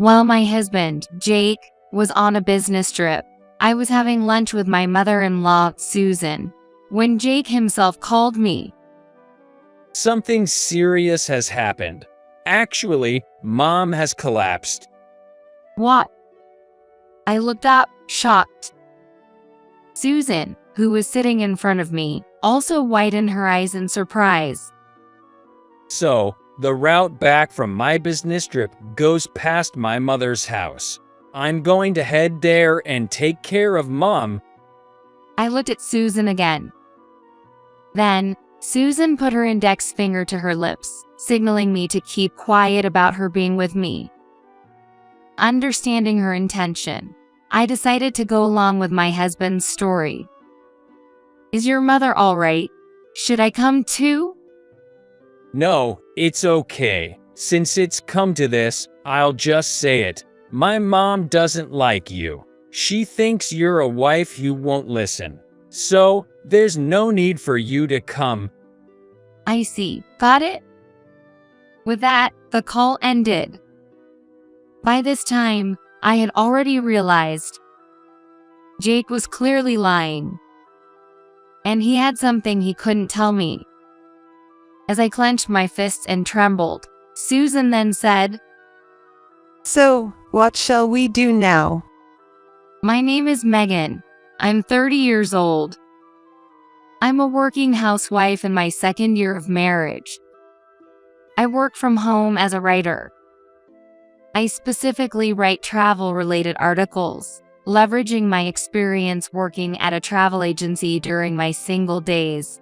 While my husband, Jake, was on a business trip, I was having lunch with my mother-in-law, Susan, when Jake himself called me. Something serious has happened. Actually, Mom has collapsed. What? I looked up, shocked. Susan, who was sitting in front of me, also widened her eyes in surprise. So, the route back from my business trip goes past my mother's house. I'm going to head there and take care of Mom. I looked at Susan again. Then, Susan put her index finger to her lips, signaling me to keep quiet about her being with me. Understanding her intention, I decided to go along with my husband's story. Is your mother all right? Should I come too? No, it's okay. Since it's come to this, I'll just say it. My mom doesn't like you. She thinks you're a wife who won't listen. So, there's no need for you to come. I see. Got it? With that, the call ended. By this time, I had already realized Jake was clearly lying, and he had something he couldn't tell me. As I clenched my fists and trembled, Susan then said, "So, what shall we do now?" "My name is Megan. I'm 30 years old. I'm a working housewife in my second year of marriage. I work from home as a writer. I specifically write travel-related articles, leveraging my experience working at a travel agency during my single days.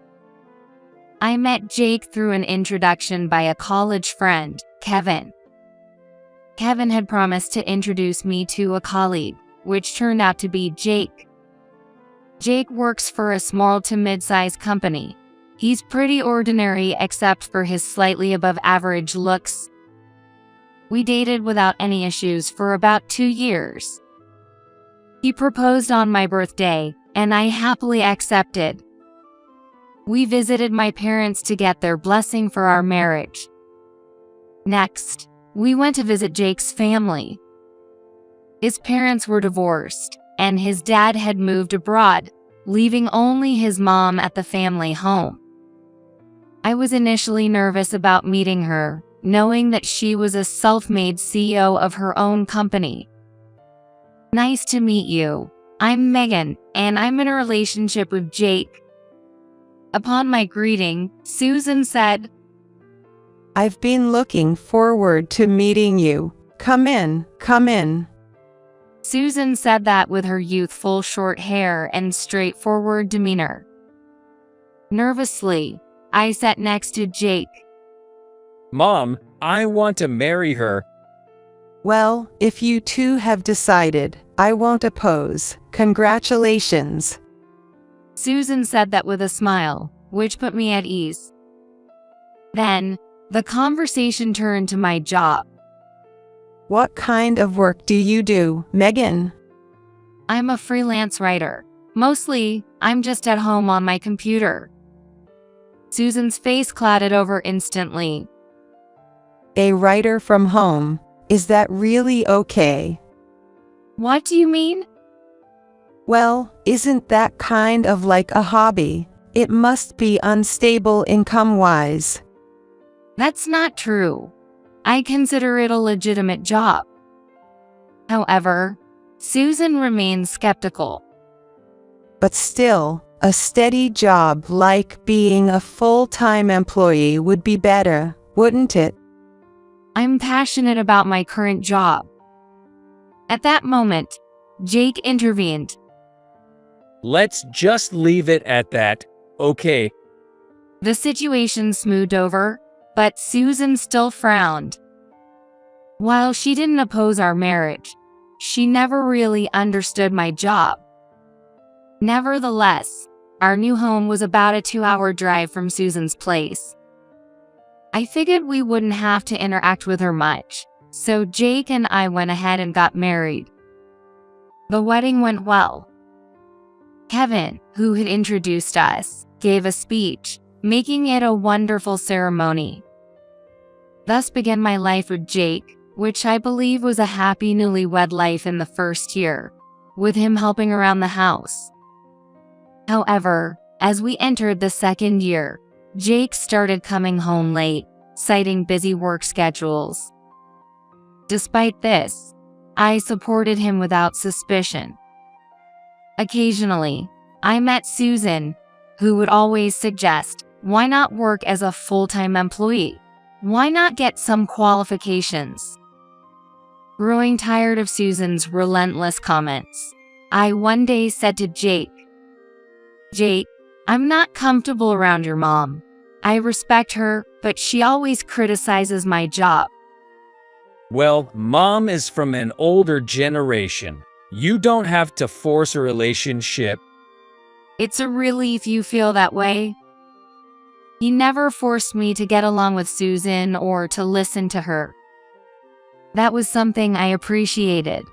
I met Jake through an introduction by a college friend, Kevin. Kevin had promised to introduce me to a colleague, which turned out to be Jake. Jake works for a small to mid-sized company. He's pretty ordinary except for his slightly above-average looks. We dated without any issues for about 2 years. He proposed on my birthday, and I happily accepted. We visited my parents to get their blessing for our marriage. Next, we went to visit Jake's family. His parents were divorced, and his dad had moved abroad, leaving only his mom at the family home. I was initially nervous about meeting her, knowing that she was a self-made CEO of her own company. "Nice to meet you. I'm Megan, and I'm in a relationship with Jake." Upon my greeting, Susan said, "I've been looking forward to meeting you. Come in, come in." Susan said that with her youthful short hair and straightforward demeanor. Nervously, I sat next to Jake. Mom, I want to marry her. "Well, if you two have decided, I won't oppose. Congratulations." Susan said that with a smile, which put me at ease. Then, the conversation turned to my job. "What kind of work do you do, Megan?" I'm a freelance writer. Mostly, I'm just at home on my computer. Susan's face clouded over instantly. "A writer from home? Is that really okay?" What do you mean? "Well, isn't that kind of like a hobby? It must be unstable income-wise." That's not true. I consider it a legitimate job. However, Susan remains skeptical. "But still, a steady job like being a full-time employee would be better, wouldn't it?" I'm passionate about my current job. At that moment, Jake intervened. Let's just leave it at that, okay? The situation smoothed over, but Susan still frowned. While she didn't oppose our marriage, she never really understood my job. Nevertheless, our new home was about a 2-hour drive from Susan's place. I figured we wouldn't have to interact with her much, so Jake and I went ahead and got married. The wedding went well. Kevin, who had introduced us, gave a speech, making it a wonderful ceremony. Thus began my life with Jake, which I believe was a happy newlywed life in the first year, with him helping around the house. However, as we entered the second year, Jake started coming home late, citing busy work schedules. Despite this, I supported him without suspicion. Occasionally, I met Susan, who would always suggest, why not work as a full-time employee? Why not get some qualifications? Growing tired of Susan's relentless comments, I one day said to Jake, "Jake, I'm not comfortable around your mom. I respect her, but she always criticizes my job." Well, Mom is from an older generation. You don't have to force a relationship. It's a relief you feel that way. He never forced me to get along with Susan or to listen to her. That was something I appreciated.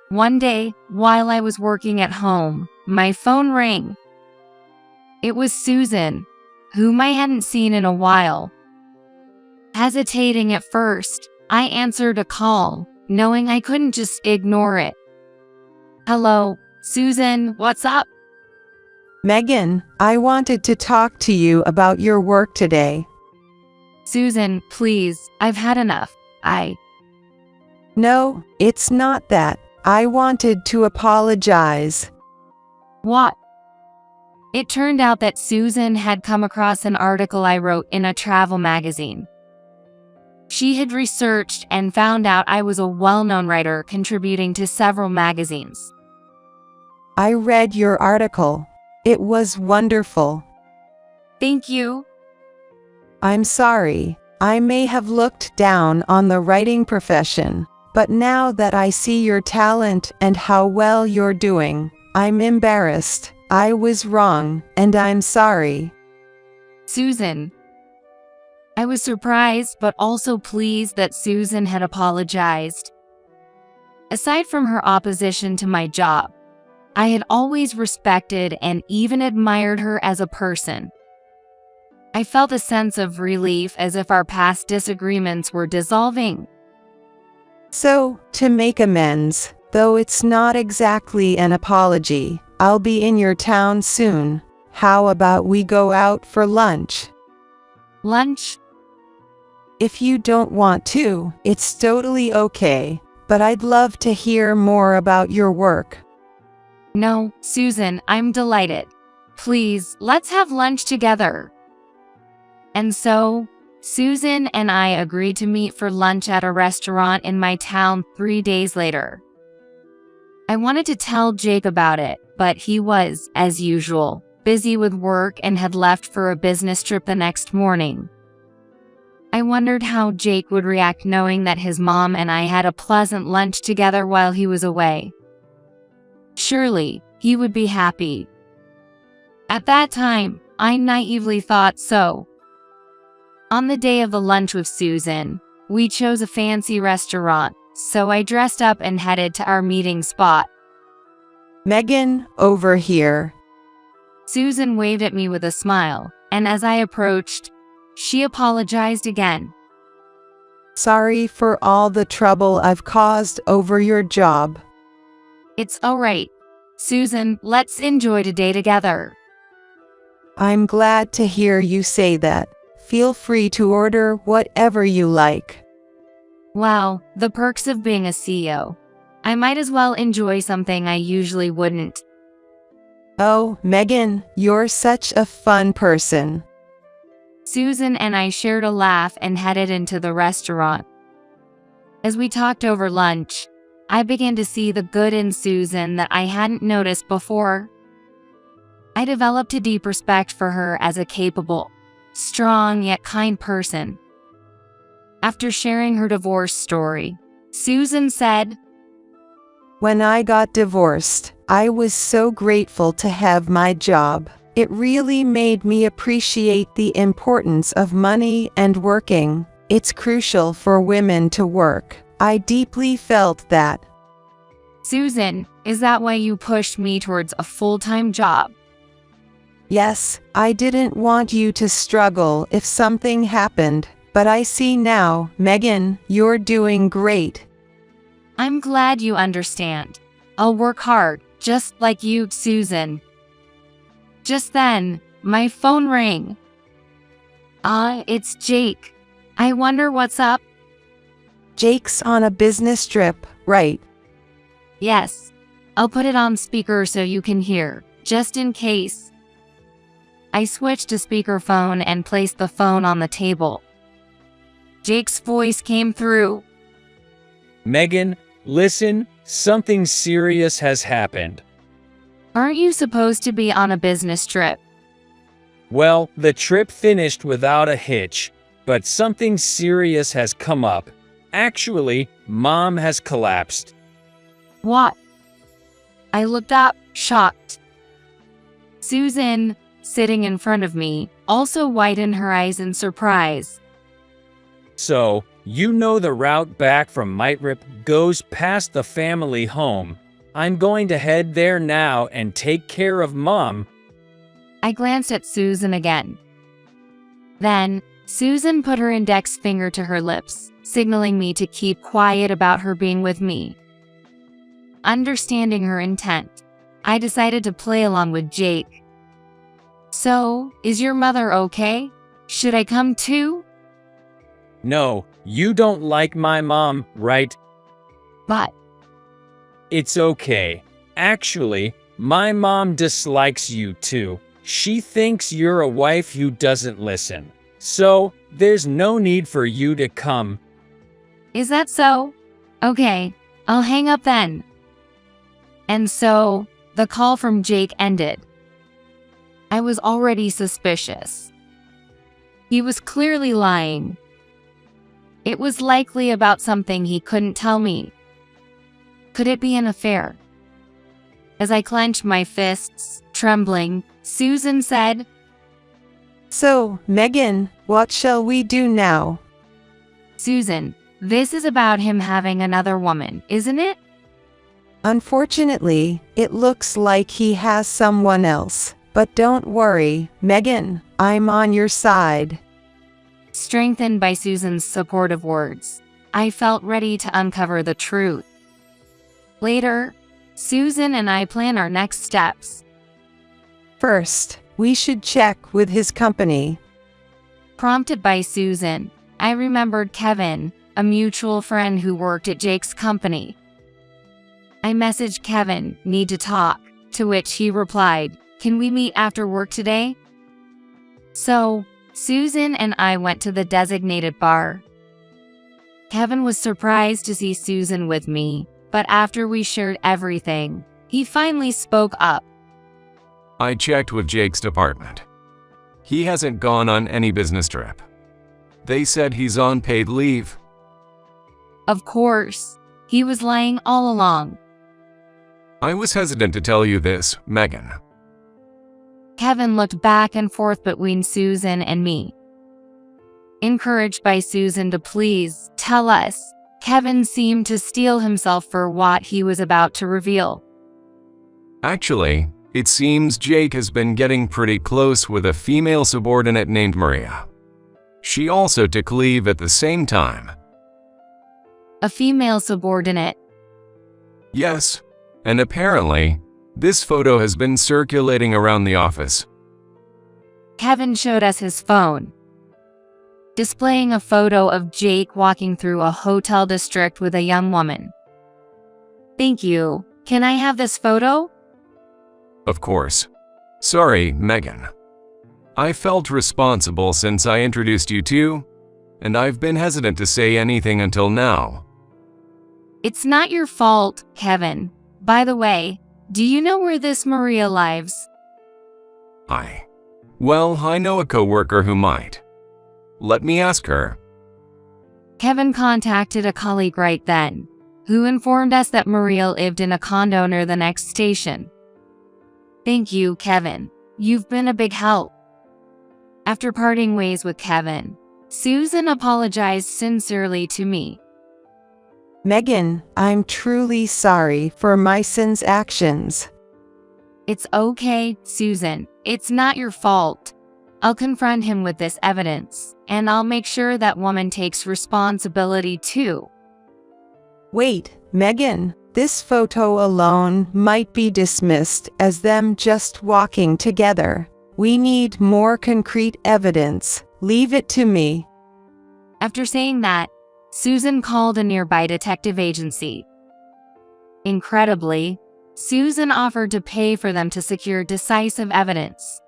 One day, while I was working at home, my phone rang. It was Susan, whom I hadn't seen in a while. Hesitating at first, I answered a call, knowing I couldn't just ignore it. "Hello, Susan, what's up?" Megan, I wanted to talk to you about your work today. "Susan, please, I've had enough. No, it's not that. I wanted to apologize. What?" It turned out that Susan had come across an article I wrote in a travel magazine. She had researched and found out I was a well-known writer contributing to several magazines. I read your article. It was wonderful. "Thank you." I'm sorry, I may have looked down on the writing profession, but now that I see your talent and how well you're doing, I'm embarrassed. I was wrong, and I'm sorry. "Susan." I was surprised but also pleased that Susan had apologized. Aside from her opposition to my job, I had always respected and even admired her as a person. I felt a sense of relief as if our past disagreements were dissolving. So, to make amends, though it's not exactly an apology, I'll be in your town soon. How about we go out for lunch? Lunch? If you don't want to, it's totally okay, but I'd love to hear more about your work. No, Susan, I'm delighted. Please, let's have lunch together. And so, Susan and I agreed to meet for lunch at a restaurant in my town 3 days later. I wanted to tell Jake about it, but he was, as usual, busy with work and had left for a business trip the next morning. I wondered how Jake would react knowing that his mom and I had a pleasant lunch together while he was away. Surely, he would be happy. At that time, I naively thought so. On the day of the lunch with Susan, we chose a fancy restaurant, so I dressed up and headed to our meeting spot. Megan, over here. Susan waved at me with a smile, and as I approached, she apologized again. Sorry for all the trouble I've caused over your job. It's all right. Susan, let's enjoy today together. I'm glad to hear you say that. Feel free to order whatever you like. Wow, the perks of being a CEO. I might as well enjoy something I usually wouldn't. Oh, Megan, you're such a fun person. Susan and I shared a laugh and headed into the restaurant. As we talked over lunch, I began to see the good in Susan that I hadn't noticed before. I developed a deep respect for her as a capable, strong yet kind person. After sharing her divorce story, Susan said, When I got divorced, I was so grateful to have my job. It really made me appreciate the importance of money and working. It's crucial for women to work. I deeply felt that. Susan, is that why you pushed me towards a full-time job? Yes, I didn't want you to struggle if something happened, but I see now, Megan, you're doing great. I'm glad you understand. I'll work hard, just like you, Susan. Just then, my phone rang. It's Jake. I wonder what's up? Jake's on a business trip, right? Yes. I'll put it on speaker so you can hear, just in case. I switched to speakerphone and placed the phone on the table. Jake's voice came through. Megan, listen, something serious has happened. Aren't you supposed to be on a business trip? Well, the trip finished without a hitch, but something serious has come up. Actually, Mom has collapsed. What? I looked up, shocked. Susan, sitting in front of me, also widened her eyes in surprise. So, you know the route back from Mitrip goes past the family home. I'm going to head there now and take care of Mom. I glanced at Susan again. Then, Susan put her index finger to her lips, signaling me to keep quiet about her being with me. Understanding her intent, I decided to play along with Jake. So, is your mother okay? Should I come too? No, you don't like my mom, right? But It's okay. Actually, my mom dislikes you too. She thinks you're a wife who doesn't listen. So, there's no need for you to come. is that so? Okay, I'll hang up then. And so, the call from Jake ended. I was already suspicious. He was clearly lying. It was likely about something he couldn't tell me. Could it be an affair? As I clenched my fists, trembling, Susan said, So, Megan, what shall we do now? Susan, this is about him having another woman, isn't it? Unfortunately, it looks like he has someone else. But don't worry, Megan, I'm on your side. Strengthened by Susan's supportive words, I felt ready to uncover the truth. Later, Susan and I plan our next steps. First, we should check with his company. Prompted by Susan, I remembered Kevin, a mutual friend who worked at Jake's company. I messaged Kevin, need to talk, to which he replied, can we meet after work today? So, Susan and I went to the designated bar. Kevin was surprised to see Susan with me, but after we shared everything, he finally spoke up. I checked with Jake's department. He hasn't gone on any business trip. They said he's on paid leave. Of course, he was lying all along. I was hesitant to tell you this, Megan. Kevin looked back and forth between Susan and me. Encouraged by Susan to please tell us, Kevin seemed to steel himself for what he was about to reveal. Actually, it seems Jake has been getting pretty close with a female subordinate named Maria. She also took leave at the same time. A female subordinate. Yes, and apparently, this photo has been circulating around the office. Kevin showed us his phone, displaying a photo of Jake walking through a hotel district with a young woman. Thank you. Can I have this photo? Of course. Sorry, Megan. I felt responsible since I introduced you two, and I've been hesitant to say anything until now. It's not your fault, Kevin. By the way, do you know where this Maria lives? Well, I know a coworker who might. Let me ask her. Kevin contacted a colleague right then, who informed us that Maria lived in a condo near the next station. Thank you, Kevin. You've been a big help. After parting ways with Kevin, Susan apologized sincerely to me. Megan, I'm truly sorry for my son's actions. It's okay, Susan. It's not your fault. I'll confront him with this evidence, and I'll make sure that woman takes responsibility too. Wait, Megan, this photo alone might be dismissed as them just walking together. We need more concrete evidence. Leave it to me. After saying that, Susan called a nearby detective agency. Incredibly, Susan offered to pay for them to secure decisive evidence.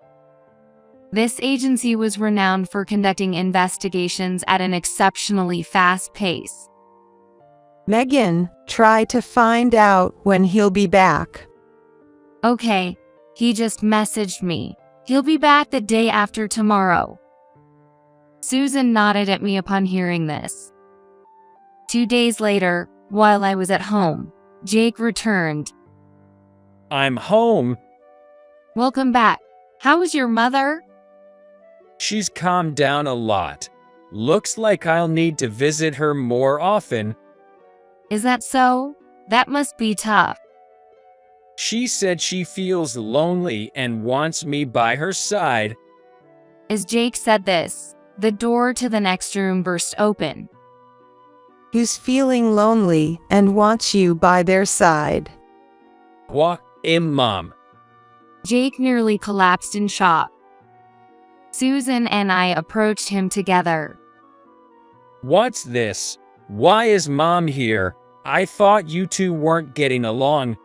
This agency was renowned for conducting investigations at an exceptionally fast pace. Megan, try to find out when he'll be back. Okay, he just messaged me. He'll be back the day after tomorrow. Susan nodded at me upon hearing this. 2 days later, while I was at home, Jake returned. I'm home. Welcome back. How is your mother? She's calmed down a lot. Looks like I'll need to visit her more often. Is that so? That must be tough. She said she feels lonely and wants me by her side. As Jake said this, the door to the next room burst open. Who's feeling lonely and wants you by their side? What, Mom? Jake nearly collapsed in shock. Susan and I approached him together. What's this? Why is Mom here? I thought you two weren't getting along.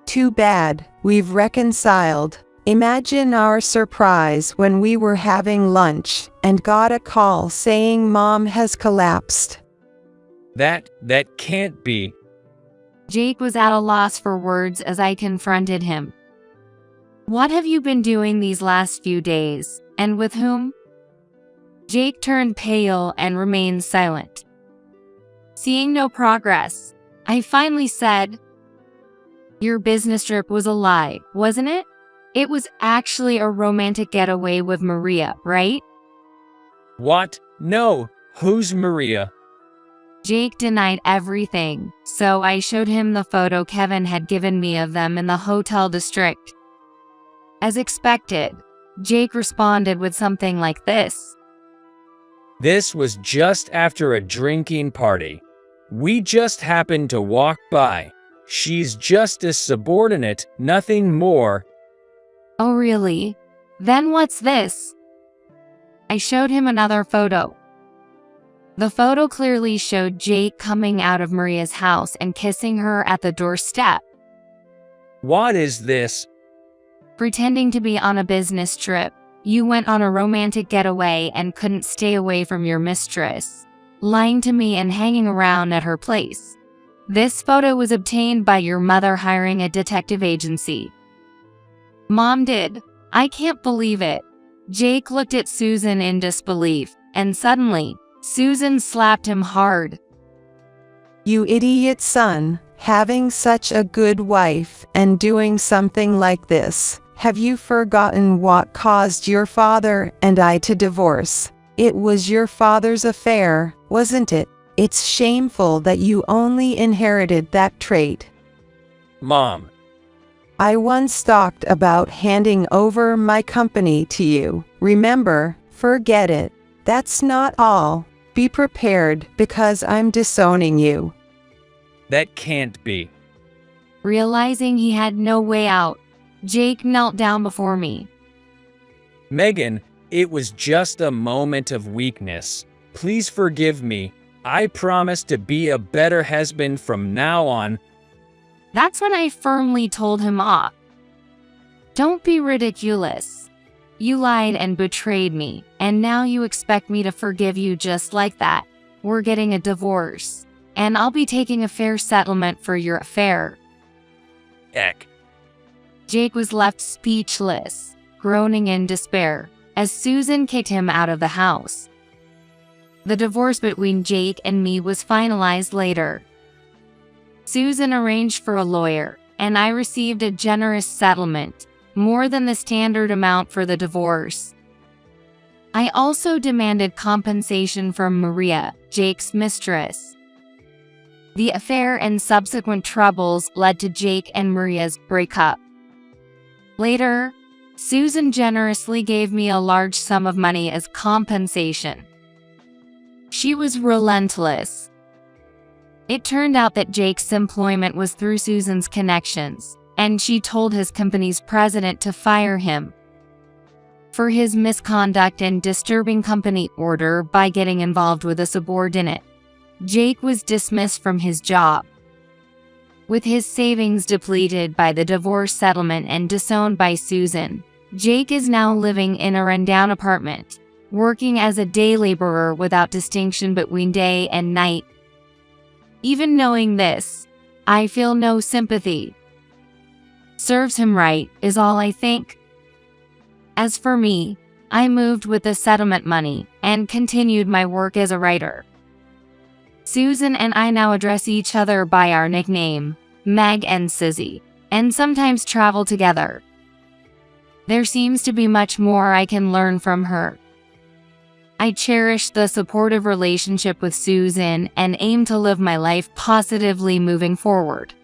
Too bad, we've reconciled. Imagine our surprise when we were having lunch and got a call saying Mom has collapsed. That can't be. Jake was at a loss for words as I confronted him. What have you been doing these last few days, and with whom? Jake turned pale and remained silent. Seeing no progress, I finally said, "Your business trip was a lie, wasn't it? It was actually a romantic getaway with Maria, right?" What? No, who's Maria? Jake denied everything, so I showed him the photo Kevin had given me of them in the hotel district. As expected, Jake responded with something like this. This was just after a drinking party. We just happened to walk by. She's just a subordinate, nothing more. Oh really? Then what's this? I showed him another photo. The photo clearly showed Jake coming out of Maria's house and kissing her at the doorstep. What is this? Pretending to be on a business trip, you went on a romantic getaway and couldn't stay away from your mistress, lying to me and hanging around at her place. This photo was obtained by your mother hiring a detective agency. Mom did. I can't believe it. Jake looked at Susan in disbelief, and suddenly, Susan slapped him hard. You idiot son, having such a good wife and doing something like this. Have you forgotten what caused your father and I to divorce? It was your father's affair, wasn't it? It's shameful that you only inherited that trait. Mom. I once talked about handing over my company to you. Remember, forget it. That's not all. Be prepared because I'm disowning you. That can't be. Realizing he had no way out, Jake knelt down before me. Megan, it was just a moment of weakness. Please forgive me. I promise to be a better husband from now on. That's when I firmly told him off. Don't be ridiculous. You lied and betrayed me, and now you expect me to forgive you just like that. We're getting a divorce, and I'll be taking a fair settlement for your affair. Eck. Jake was left speechless, groaning in despair, as Susan kicked him out of the house. The divorce between Jake and me was finalized later. Susan arranged for a lawyer, and I received a generous settlement, more than the standard amount for the divorce. I also demanded compensation from Maria, Jake's mistress. The affair and subsequent troubles led to Jake and Maria's breakup. Later, Susan generously gave me a large sum of money as compensation. She was relentless. It turned out that Jake's employment was through Susan's connections, and she told his company's president to fire him for his misconduct and disturbing company order by getting involved with a subordinate. Jake was dismissed from his job, with his savings depleted by the divorce settlement and disowned by Susan. Jake is now living in a rundown apartment, working as a day laborer without distinction between day and night. Even knowing this, I feel no sympathy. Serves him right, is all I think. As for me, I moved with the settlement money and continued my work as a writer. Susan and I now address each other by our nickname, Meg and Sizzy, and sometimes travel together. There seems to be much more I can learn from her. I cherish the supportive relationship with Susan and aim to live my life positively moving forward.